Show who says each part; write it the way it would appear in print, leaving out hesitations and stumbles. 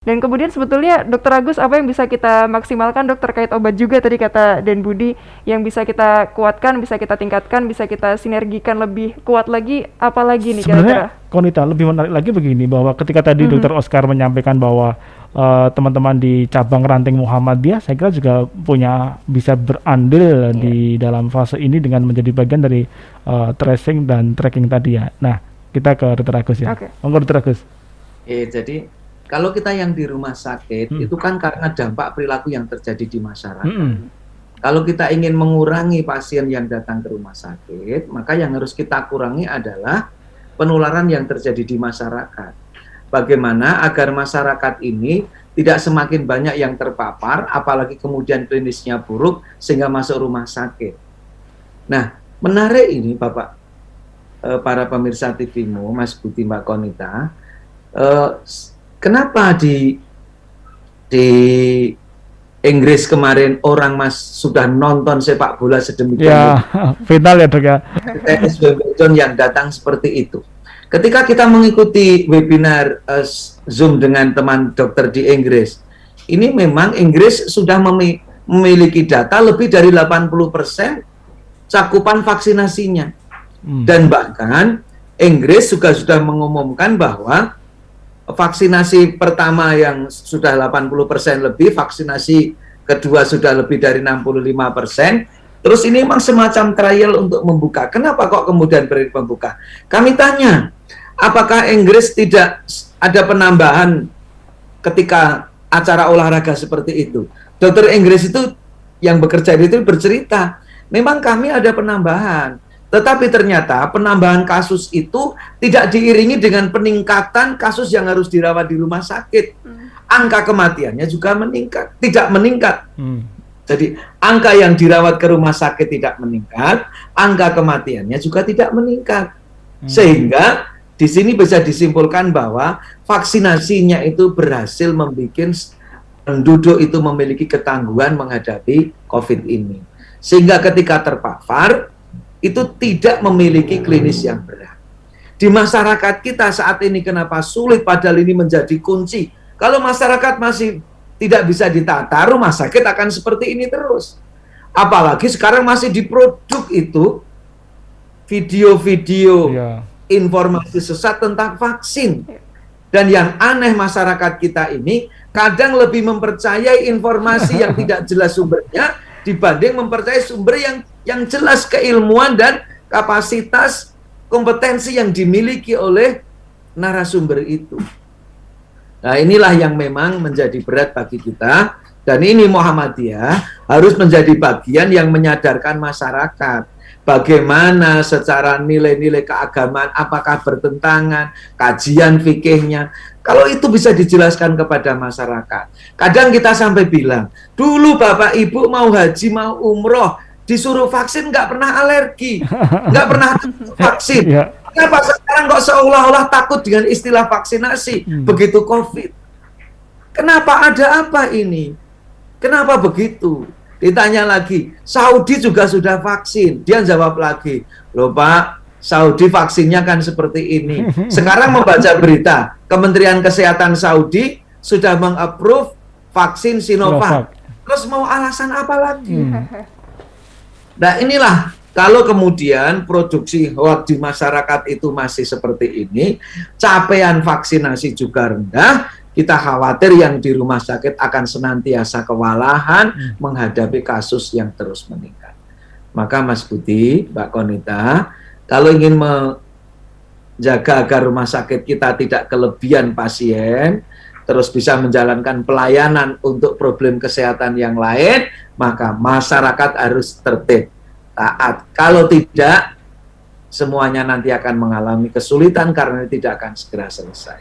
Speaker 1: Dan kemudian sebetulnya Dokter Agus, apa yang bisa kita maksimalkan Dok terkait obat juga tadi kata Den Budi, yang bisa kita kuatkan, bisa kita tingkatkan, bisa kita sinergikan lebih kuat lagi, apa lagi nih kira-kira?
Speaker 2: Sebenarnya Konita lebih menarik lagi begini, bahwa ketika tadi Dr. Oscar menyampaikan bahwa teman-teman di cabang ranting Muhammadiyah, saya kira juga bisa berandil di dalam fase ini dengan menjadi bagian dari tracing dan tracking tadi ya. Nah, kita ke Dr. Agus ya. Monggo Dr. Agus.
Speaker 3: Jadi kalau kita yang di rumah sakit itu kan karena dampak perilaku yang terjadi di masyarakat. Kalau kita ingin mengurangi pasien yang datang ke rumah sakit, maka yang harus kita kurangi adalah penularan yang terjadi di masyarakat. Bagaimana agar masyarakat ini tidak semakin banyak yang terpapar, apalagi kemudian klinisnya buruk sehingga masuk rumah sakit. Nah, menarik ini Bapak, para pemirsa TV-mu, Mas Budi, Mbak Konita, kenapa di Inggris kemarin orang sudah nonton sepak bola sedemikian
Speaker 2: final ya Dok ya,
Speaker 3: yang datang seperti itu. Ketika kita mengikuti webinar Zoom dengan teman dokter di Inggris, ini memang Inggris sudah memiliki data lebih dari 80% cakupan vaksinasinya. Dan bahkan Inggris juga sudah mengumumkan bahwa vaksinasi pertama yang sudah 80% lebih, vaksinasi kedua sudah lebih dari 65%. Terus ini memang semacam trial untuk membuka. Kenapa kok kemudian membuka? Kami tanya, apakah Inggris tidak ada penambahan ketika acara olahraga seperti itu? Dokter Inggris itu yang bekerja itu bercerita, memang kami ada penambahan. Tetapi ternyata penambahan kasus itu tidak diiringi dengan peningkatan kasus yang harus dirawat di rumah sakit. Angka kematiannya juga tidak meningkat. Jadi angka yang dirawat ke rumah sakit tidak meningkat, angka kematiannya juga tidak meningkat. Sehingga di sini bisa disimpulkan bahwa vaksinasinya itu berhasil membuat penduduk itu memiliki ketangguhan menghadapi COVID ini. Sehingga ketika terpapar, itu tidak memiliki klinis yang berat. Di masyarakat kita saat ini kenapa sulit, padahal ini menjadi kunci. Kalau masyarakat masih tidak bisa ditata, rumah sakit akan seperti ini terus. Apalagi sekarang masih diproduk itu video-video informasi sesat tentang vaksin. Dan yang aneh masyarakat kita ini kadang lebih mempercayai informasi yang tidak jelas sumbernya dibanding mempercayai sumber yang jelas keilmuan dan kapasitas kompetensi yang dimiliki oleh narasumber itu. Nah, inilah yang memang menjadi berat bagi kita, dan ini Muhammadiyah harus menjadi bagian yang menyadarkan masyarakat bagaimana secara nilai-nilai keagamaan, apakah bertentangan, kajian fikihnya. Kalau itu bisa dijelaskan kepada masyarakat. Kadang kita sampai bilang, dulu Bapak Ibu mau haji, mau umroh, disuruh vaksin nggak pernah alergi, nggak pernah vaksin. Kenapa sekarang kok seolah-olah takut dengan istilah vaksinasi begitu COVID? Kenapa, ada apa ini? Kenapa begitu? Ditanya lagi, Saudi juga sudah vaksin. Dia jawab lagi, loh Pak, Saudi vaksinnya kan seperti ini. Sekarang membaca berita, Kementerian Kesehatan Saudi sudah meng-approve vaksin Sinovac. Terus mau alasan apa lagi? Nah inilah, kalau kemudian produksi hoax di masyarakat itu masih seperti ini, capaian vaksinasi juga rendah, kita khawatir yang di rumah sakit akan senantiasa kewalahan menghadapi kasus yang terus meningkat. Maka Mas Budi, Mbak Konita, kalau ingin menjaga agar rumah sakit kita tidak kelebihan pasien, terus bisa menjalankan pelayanan untuk problem kesehatan yang lain, maka masyarakat harus tertib, taat. Kalau tidak, semuanya nanti akan mengalami kesulitan karena tidak akan segera selesai.